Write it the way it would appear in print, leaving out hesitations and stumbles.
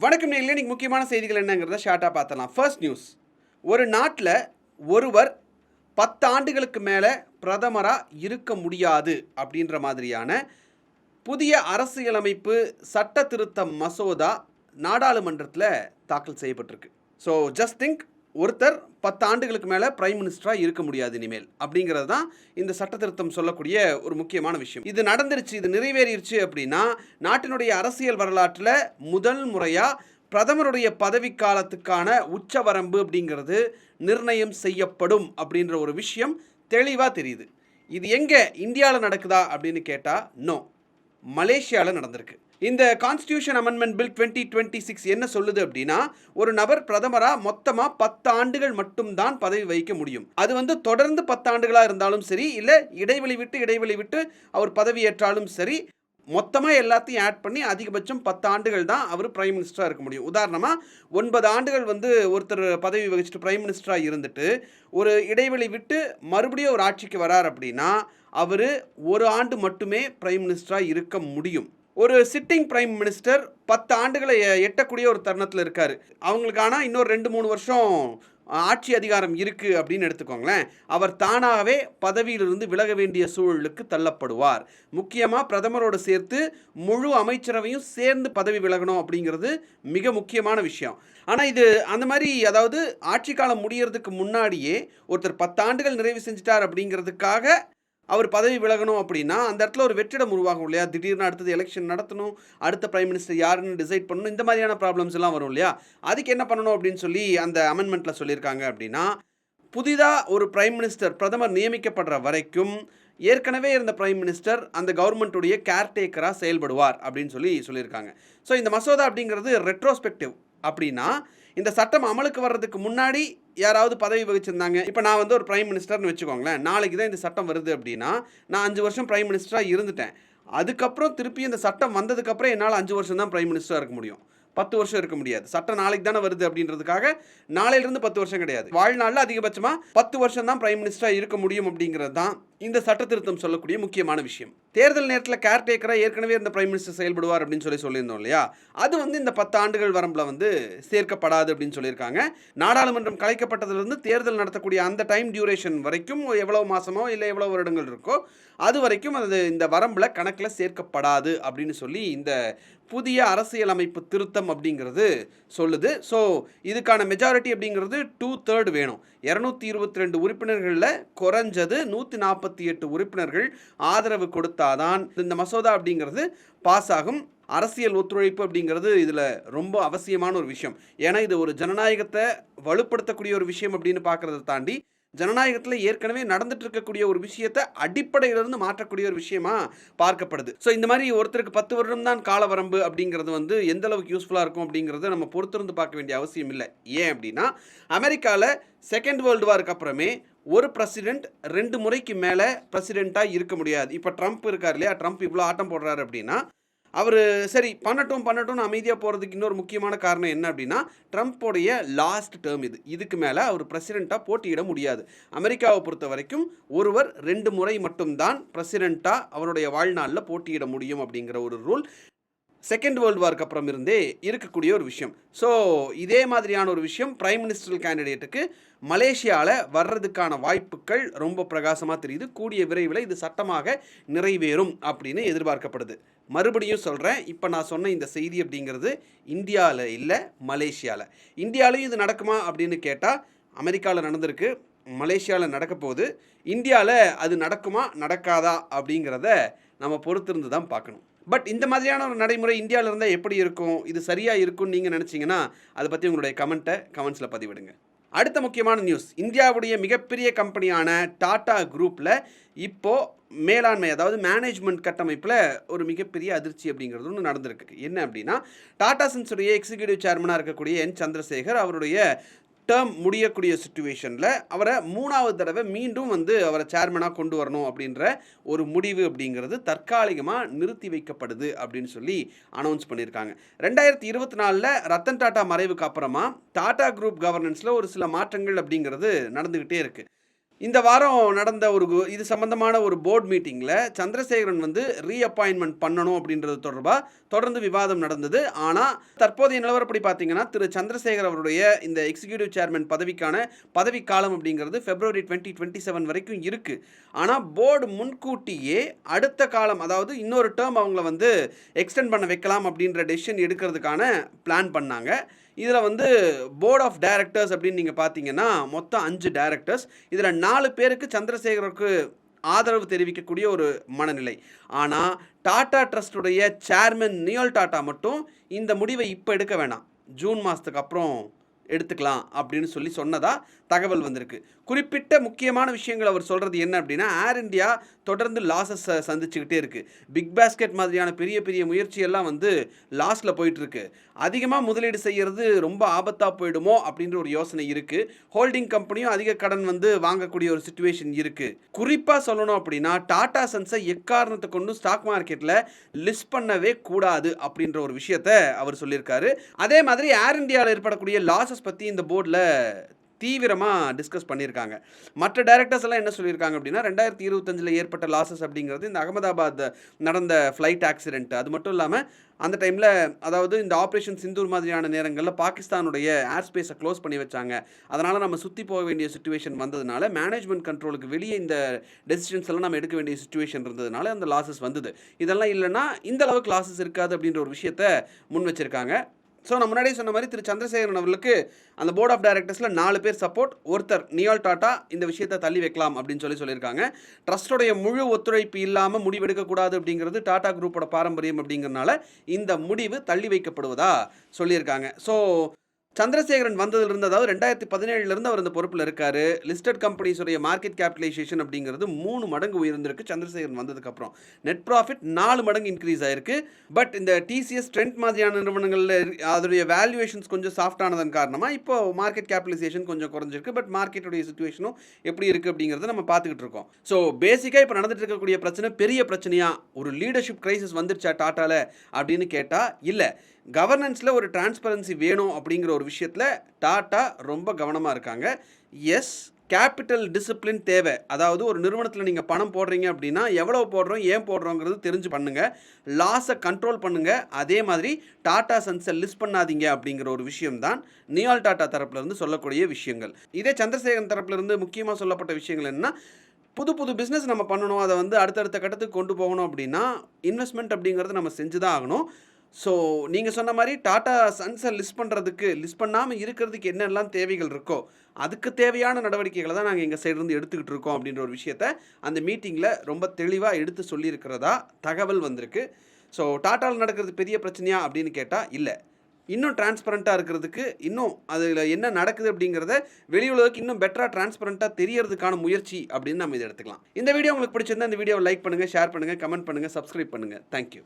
வணக்கம் நேயர்களே, இன்னைக்கு முக்கியமான செய்திகள் என்னங்கிறத ஷார்ட்டாக பார்த்தலாம். ஃபர்ஸ்ட் நியூஸ், ஒரு நாட்டில் ஒருவர் 10 ஆண்டுகளுக்கு மேலே பிரதமராக இருக்க முடியாது அப்படின்ற மாதிரியான புதிய அரசியலமைப்பு சட்ட திருத்த மசோதா நாடாளுமன்றத்தில் தாக்கல் செய்யப்பட்டிருக்கு. ஸோ ஜஸ்ட் திங்க், ஒருத்தர் 10 ஆண்டுகளுக்கு மேலே பிரைம் மினிஸ்டராக இருக்க முடியாது இனிமேல் அப்படிங்கிறது தான் இந்த சட்ட திருத்தம் சொல்லக்கூடிய ஒரு முக்கியமான விஷயம். இது நடந்துருச்சு, இது நிறைவேறிடுச்சு அப்படின்னா நாட்டினுடைய அரசியல் வரலாற்றில் முதல் முறையாக பிரதமருடைய பதவிக்காலத்துக்கான உச்சவரம்பு அப்படிங்கிறது நிர்ணயம் செய்யப்படும் அப்படின்ற ஒரு விஷயம் தெளிவாக தெரியுது. இது எங்கே இந்தியாவில் நடக்குதா அப்படின்னு கேட்டால் நோ, மலேசியாவில் நடந்திருக்கு. இந்த கான்ஸ்டியூஷன் அமெண்ட்மெண்ட் பில் 2026 என்ன சொல்லுது அப்படின்னா, ஒரு நபர் பிரதமராக மொத்தமாக 10 ஆண்டுகள் மட்டும்தான் பதவி வகிக்க முடியும். அது தொடர்ந்து 10 ஆண்டுகளாக இருந்தாலும் சரி, இல்லை இடைவெளி விட்டு அவர் பதவியேற்றாலும் சரி, மொத்தமாக எல்லாத்தையும் ஆட் பண்ணி அதிகபட்சம் 10 ஆண்டுகள் தான் அவர் பிரைம் மினிஸ்டராக இருக்க முடியும். உதாரணமாக 9 ஆண்டுகள் ஒருத்தர் பதவி வகிச்சுட்டு பிரைம் மினிஸ்டராக இருந்துட்டு ஒரு இடைவெளி விட்டு மறுபடியும் ஒரு ஆட்சிக்கு வரார் அப்படின்னா அவர் 1 ஆண்டு மட்டுமே பிரைம் மினிஸ்டராக இருக்க முடியும். ஒரு சிட்டிங் பிரைம் மினிஸ்டர் 10 ஆண்டுகளை எட்டக்கூடிய ஒரு தருணத்தில் இருக்கார். அவங்களுக்கு ஆனால் இன்னொரு 2-3 வருஷம் ஆட்சி அதிகாரம் இருக்குது அப்படின்னு எடுத்துக்கோங்களேன். அவர் தானாகவே பதவியிலிருந்து விலக வேண்டிய சூழலுக்கு தள்ளப்படுவார். முக்கியமாக பிரதமரோடு சேர்த்து முழு அமைச்சரவையும் சேர்ந்து பதவி விலகணும் அப்படிங்கிறது மிக முக்கியமான விஷயம். ஆனால் இது அந்த மாதிரி, அதாவது ஆட்சி காலம் முடியறதுக்கு முன்னாடியே ஒருத்தர் 10 ஆண்டுகள் நிறைவு செஞ்சிட்டார் அப்படிங்கிறதுக்காக அவர் பதவி விலகணும் அப்படின்னா அந்த இடத்துல ஒரு வெற்றிடம் உருவாகும் இல்லையா? திடீர்னு அடுத்தது எலெக்ஷன் நடத்தணும், அடுத்த பிரைம் மினிஸ்டர் யாருன்னு டிசைட் பண்ணணும், இந்த மாதிரியான ப்ராப்ளம்ஸ் எல்லாம் வரும் இல்லையா? அதுக்கு என்ன பண்ணணும் அப்படின்னு சொல்லி அந்த அமெண்ட்மெண்ட்டில் சொல்லியிருக்காங்க அப்படின்னா, புதிதாக ஒரு பிரைம் மினிஸ்டர் பிரதமர் நியமிக்கப்படுற வரைக்கும் ஏற்கனவே இருந்த பிரைம் மினிஸ்டர் அந்த கவர்மெண்ட்டுடைய கேர்டேக்கராக செயல்படுவார் அப்படின்னு சொல்லியிருக்காங்க. ஸோ இந்த மசோதா அப்படிங்கிறது ரெட்ரோஸ்பெக்டிவ். அப்படின்னா இந்த சட்டம் அமலுக்கு வர்றதுக்கு முன்னாடி யாராவது பதவி வகிச்சிருந்தாங்க, இப்போ நான் ஒரு பிரைம் மினிஸ்டர்னு வச்சுக்கோங்களேன், நாளைக்கு தான் இந்த சட்டம் வருது அப்படின்னா நான் 5 வருஷம் பிரைம் மினிஸ்டராக இருந்துட்டேன். அதுக்கப்புறம் திருப்பி இந்த சட்டம் வந்ததுக்கப்புறம் என்னால் 5 வருஷம் தான் பிரைம் மினிஸ்டராக இருக்க முடியும், 10 வருஷம் இருக்க முடியாது. சட்டம் நாளைக்கு தானே வருது அப்படின்றதுக்காக நாளையிலிருந்து 10 வருஷம் கிடையாது. வாழ்நாளில் அதிகபட்சமாக 10 வருஷம் தான் பிரைம் மினிஸ்டராக இருக்க முடியும் அப்படிங்கிறது தான் இந்த சட்ட திருத்தம் சொல்லக்கூடிய முக்கியமான விஷயம். தேர்தல் நேரத்தில் கேர்டேக்கராக ஏற்கனவே இருந்த பிரைம் மினிஸ்டர் செயல்படுவார் அப்படின்னு சொல்லியிருந்தோம் இல்லையா? அது இந்த 10 ஆண்டுகள் வரம்பில் சேர்க்கப்படாது அப்படின்னு சொல்லியிருக்காங்க. நாடாளுமன்றம் கலைக்கப்பட்டதிலிருந்து தேர்தல் நடத்தக்கூடிய அந்த டைம் டியூரேஷன் வரைக்கும் எவ்வளவு மாதமோ இல்லை எவ்வளோ வருடங்கள் இருக்கோ அது வரைக்கும் அது இந்த வரம்பில் கணக்கில் சேர்க்கப்படாது அப்படின்னு சொல்லி இந்த புதிய அரசியலமைப்பு திருத்தம் அப்படிங்கிறது சொல்லுது. ஸோ இதுக்கான மெஜாரிட்டி அப்படிங்கிறது 2/3 வேணும். 222 உறுப்பினர்களில் குறைஞ்சது 148 உறுப்பினர்கள் ஆதரவு கொடுத்தாதான் இந்த மசோதா அப்படிங்கிறது பாஸ் ஆகும். அரசியல் ஒத்துழைப்பு அப்படிங்கிறது இதில் ரொம்ப அவசியமான ஒரு விஷயம். ஏன்னா இது ஒரு ஜனநாயகத்தை வலுப்படுத்தக்கூடிய ஒரு விஷயம் அப்படின்னு பார்க்குறத தாண்டி ஜனநாயகத்தில் ஏற்கனவே நடந்துட்டு இருக்கக்கூடிய ஒரு விஷயத்தை அடிப்படையிலிருந்து மாற்றக்கூடிய ஒரு விஷயமா பார்க்கப்படுது. ஸோ இந்த மாதிரி ஒருத்தருக்கு 10 வருடம் தான் கால வரம்பு அப்படிங்கிறது எந்த அளவுக்கு யூஸ்ஃபுல்லாக இருக்கும் அப்படிங்கிறத நம்ம பொறுத்திருந்து பார்க்க வேண்டிய அவசியம் இல்லை. ஏன் அப்படின்னா அமெரிக்காவில் செகண்ட் வேர்ல்டு வாருக்கு அப்புறமே ஒரு பிரசிடென்ட் 2 முறைக்கு மேலே பிரசிடெண்ட்டாக இருக்க முடியாது. இப்போ ட்ரம்ப் இருக்கார் இல்லையா? ட்ரம்ப் இவ்வளோ ஆட்டம் போடுறாரு அப்படின்னா அவர் சரி பண்ணட்டும்னு அமைதியாக போகிறதுக்கு இன்னொரு முக்கியமான காரணம் என்ன அப்படின்னா, ட்ரம்ப்போடைய லாஸ்ட் டேர்ம் இதுக்கு மேலே அவர் பிரசிடெண்ட்டாக போட்டியிட முடியாது. அமெரிக்காவை பொறுத்த வரைக்கும் ஒருவர் 2 முறை மட்டும்தான் பிரசிடெண்ட்டாக அவருடைய வாழ்நாளில் போட்டியிட முடியும் அப்படிங்கிற ஒரு ரூல் செகண்ட் வேர்ல்டு வார்க்கு அப்புறம் இருந்தே இருக்கக்கூடிய ஒரு விஷயம். ஸோ இதே மாதிரியான ஒரு விஷயம் பிரைம் மினிஸ்டர் கேண்டிடேட்டுக்கு மலேசியாவில் வர்றதுக்கான வாய்ப்புகள் ரொம்ப பிரகாசமாக தெரியுது. கூடிய விரைவில் இது சட்டமாக நிறைவேறும் அப்படின்னு எதிர்பார்க்கப்படுது. மறுபடியும் சொல்கிறேன், இப்போ நான் சொன்ன இந்த செய்தி அப்படிங்கிறது இந்தியாவில் இல்லை, மலேசியாவில். இந்தியாவிலையும் இது நடக்குமா அப்படின்னு கேட்டால் அமெரிக்காவில் நடந்திருக்கு, மலேசியாவில் நடக்க போகுது. இந்தியாவில் அது நடக்குமா நடக்காதா அப்படிங்கிறத நம்ம பொறுத்திருந்து தான் பார்க்கணும். பட் இந்த மாதிரியான ஒரு நடைமுறை இந்தியாவில் இருந்தால் எப்படி இருக்கும், இது சரியாக இருக்கும்னு நீங்கள் நினச்சிங்கன்னா அதை பற்றி உங்களுடைய கமெண்ட்ஸில் பதிவிடுங்க. அடுத்த முக்கியமான நியூஸ், இந்தியாவுடைய மிகப்பெரிய கம்பெனியான டாடா குரூப்பில் இப்போது மேலாண்மை, அதாவது மேனேஜ்மெண்ட் கட்டமைப்பில் ஒரு மிகப்பெரிய அதிர்ச்சி அப்படிங்கிறது ஒன்று நடந்திருக்கு. என்ன அப்படின்னா, டாடா சன்ஸுடைய எக்ஸிக்யூட்டிவ் சேர்மனாக இருக்கக்கூடிய என் சந்திரசேகர் அவருடைய டேர்ம் முடியக்கூடிய சுச்சுவேஷனில் அவரை 3வது தடவை மீண்டும் அவரை சேர்மனாக கொண்டு வரணும் அப்படின்ற ஒரு முடிவு அப்படிங்கிறது தற்காலிகமாக நிறுத்தி வைக்கப்படுது அப்படின்னு சொல்லி அனௌன்ஸ் பண்ணியிருக்காங்க. 2024 ரத்தன் டாடா மறைவுக்கு அப்புறமா டாடா குரூப் கவர்னன்ஸில் ஒரு சில மாற்றங்கள் அப்படிங்கிறது நடந்துக்கிட்டே இருக்குது. இந்த வாரம் நடந்த இது சம்பந்தமான ஒரு போர்டு மீட்டிங்கில் சந்திரசேகரன் வந்து ரீஅப்பாயின்மெண்ட் பண்ணணும் அப்படின்றது தொடர்பாக தொடர்ந்து விவாதம் நடந்தது. ஆனால் தற்போதைய நிலவரப்படி பார்த்தீங்கன்னா திரு சந்திரசேகர் அவருடைய இந்த எக்ஸிக்யூட்டிவ் சேர்மன் பதவிக்கான பதவிக்காலம் அப்படிங்கிறது February 2027 வரைக்கும் இருக்குது. ஆனால் போர்டு முன்கூட்டியே அடுத்த காலம், அதாவது இன்னொரு டேர்ம் அவங்கள வந்து எக்ஸ்டெண்ட் பண்ண வைக்கலாம் அப்படின்ற டெசிஷன் எடுக்கிறதுக்கான பிளான் பண்ணாங்க. இதில் வந்து போர்ட் ஆஃப் டைரக்டர்ஸ் அப்படின்னு நீங்கள் பார்த்தீங்கன்னா மொத்தம் 5 டைரக்டர்ஸ். இதில் 4 பேருக்கு சந்திரசேகருக்கு ஆதரவு தெரிவிக்கக்கூடிய ஒரு மனநிலை. ஆனால் டாடா ட்ரஸ்டுடைய சேர்மன் நியோல் டாடா மட்டும் இந்த முடிவை இப்போ எடுக்க வேணாம், ஜூன் மாதத்துக்கு அப்புறம் எடுத்துக்கலாம் அப்படின்னு சொன்னதா தகவல் வந்திருக்கு. குறிப்பிட்ட முக்கியமான விஷயங்கள் அவர் சொல்கிறது என்ன அப்படின்னா, ஏர் இந்தியா தொடர்ந்து லாஸஸ் சந்திச்சுக்கிட்டே இருக்குது. பிக் பாஸ்கெட் மாதிரியான பெரிய பெரிய முயற்சியெல்லாம் வந்து லாஸில் போயிட்டுருக்கு. அதிகமாக முதலீடு செய்கிறது ரொம்ப ஆபத்தாக போயிடுமோ அப்படின்ற ஒரு யோசனை இருக்குது. ஹோல்டிங் கம்பெனியும் அதிக கடன் வந்து வாங்கக்கூடிய ஒரு சிச்சுவேஷன் இருக்குது. குறிப்பாக சொல்லணும் அப்படின்னா டாடா சன்ஸை எக்காரணத்தை கொண்டும் ஸ்டாக் மார்க்கெட்டில் லிஸ்ட் பண்ணவே கூடாது அப்படின்ற ஒரு விஷயத்தை அவர் சொல்லியிருக்காரு. அதே மாதிரி ஏர் இந்தியாவில் ஏற்படக்கூடிய லாஸஸ் பற்றி இந்த போர்டில் தீவிரமாக டிஸ்கஸ் பண்ணியிருக்காங்க. மற்ற டைரக்டர்ஸ் எல்லாம் என்ன சொல்லியிருக்காங்க அப்படின்னா 2025 ஏற்பட்ட லாஸஸ் அப்படிங்கிறது இந்த அகமதாபாத் நடந்த ஃப்ளைட் ஆக்சிடென்ட், அது மட்டும் இல்லாமல் அந்த டைமில், அதாவது இந்த ஆப்ரேஷன் சிந்தூர் மாதிரியான நேரங்களில் பாகிஸ்தானுடைய ஏர் ஸ்பேஸை க்ளோஸ் பண்ணி வச்சாங்க. அதனால் நம்ம சுற்றி போக வேண்டிய சுச்சுவேஷன் வந்ததுனால மேனேஜ்மெண்ட் கண்ட்ரோலுக்கு வெளியே இந்த டெசிஷன்ஸ் எல்லாம் நம்ம எடுக்க வேண்டிய சுச்சுவேஷன் இருந்ததுனால அந்த லாஸஸ் வந்தது. இதெல்லாம் இல்லைன்னா இந்த அளவுக்கு லாஸஸ் இருக்காது அப்படின்ற ஒரு விஷயத்தை முன் வச்சிருக்காங்க. ஸோ நான் முன்னாடியே சொன்ன மாதிரி திரு சந்திரசேகரன் அவர்களுக்கு அந்த போர்ட் ஆஃப் டைரக்டர்ஸில் 4 பேர் சப்போர்ட், ஒருத்தர் நியோல் டாட்டா இந்த விஷயத்தை தள்ளி வைக்கலாம் அப்படின்னு சொல்லியிருக்காங்க. ட்ரஸ்டோடைய முழு ஒத்துழைப்பு இல்லாமல் முடிவெடுக்கக்கூடாது அப்படிங்கிறது டாடா குரூப்போட பாரம்பரியம் அப்படிங்கிறனால இந்த முடிவு தள்ளி வைக்கப்படுவதா சொல்லியிருக்காங்க. ஸோ சந்திரசேகரன் வந்ததுலேருந்து, அதாவது 2017 அவர் இந்த பொறுப்பில் இருக்கார். லிஸ்டட் கம்பெனிஸுடைய மார்க்கெட் கேபிட்டலைசேஷன் அப்படிங்கிறது 3 மடங்கு உயர்ந்திருக்கு சந்திரசேகரன் வந்ததுக்கப்புறம். நெட் ப்ராஃபிட் 4 மடங்கு இன்க்ரீஸ் ஆயிருக்கு. பட் இந்த டிசிஎஸ் ட்ரெண்ட் மாதிரியான நிறுவனங்களில் அதோடைய வேல்யூவேஷன்ஸ் கொஞ்சம் சாஃப்டானதன் காரணமாக இப்போ மார்க்கெட் கேபிட்டலைசேஷன் கொஞ்சம் குறைஞ்சிருக்கு. பட் மார்க்கெட்டுடைய சிச்சுவேஷனும் எப்படி இருக்குது அப்படிங்கிறத நம்ம பார்த்துக்கிட்டு இருக்கோம். ஸோ பேசிக்காக இப்போ நடந்துட்டு இருக்கக்கூடிய பிரச்சனை பெரிய பிரச்சனையாக ஒரு லீடர்ஷிப் கிரைசிஸ் வந்துருச்சா டாட்டாவில் அப்படின்னு கேட்டால் இல்லை. கவர்னன்ஸில் ஒரு டிரான்ஸ்பரன்சி வேணும் அப்படிங்கிற ஒரு விஷயத்தில் டாட்டா ரொம்ப கவனமாக இருக்காங்க. எஸ், கேபிட்டல் டிசிப்ளின் தேவை. அதாவது ஒரு நிறுவனத்தில் நீங்கள் பணம் போடுறீங்க அப்படின்னா எவ்வளோ போடுறோம், ஏன் போடுறோங்கிறது தெரிஞ்சு பண்ணுங்கள், லாஸை கண்ட்ரோல் பண்ணுங்கள். அதே மாதிரி டாடா சன்ஸை லிஸ்ட் பண்ணாதீங்க அப்படிங்கிற ஒரு விஷயம்தான் நியோல் டாட்டா தரப்புலேருந்து சொல்லக்கூடிய விஷயங்கள். இதே சந்திரசேகரன் தரப்புலேருந்து முக்கியமாக சொல்லப்பட்ட விஷயங்கள் என்னன்னா, புது பிஸ்னஸ் நம்ம பண்ணணும், அதை வந்து அடுத்தடுத்த கட்டத்துக்கு கொண்டு போகணும் அப்படின்னா இன்வெஸ்ட்மெண்ட் அப்படிங்கிறது நம்ம செஞ்சு தான் ஆகணும். ஸோ நீங்கள் சொன்ன மாதிரி டாடா சன்ஸை லிஸ்ட் பண்ணாமல் இருக்கிறதுக்கு என்னெல்லாம் தேவைகள் இருக்கோ அதுக்கு தேவையான நடவடிக்கைகளை தான் நாங்கள் எங்கள் சைட்லேருந்து எடுத்துக்கிட்டு இருக்கோம் அப்படின்ற ஒரு விஷயத்த அந்த மீட்டிங்கில் ரொம்ப தெளிவாக எடுத்து சொல்லியிருக்கிறதா தகவல் வந்திருக்கு. ஸோ டாட்டாவில் நடக்கிறது பெரிய பிரச்சனையா அப்படின்னு கேட்டால் இல்லை. இன்னும் டிரான்ஸ்பரண்ட்டாக இருக்கிறதுக்கு, இன்னும் அதில் என்ன நடக்குது அப்படிங்கிறத வெளியுலகுக்கு இன்னும் பெட்டராக டிரான்ஸ்பரண்ட்டாக தெரியறதுக்கான முயற்சி அப்படின்னு நம்ம இதை எடுத்துக்கலாம். இந்த வீடியோ உங்களுக்கு பிடிச்சிருந்தா இந்த வீடியோவை லைக் பண்ணுங்கள், ஷேர் பண்ணுங்கள், கமெண்ட் பண்ணுங்கள், சப்ஸ்கிரைப் பண்ணுங்கள். தேங்க்யூ.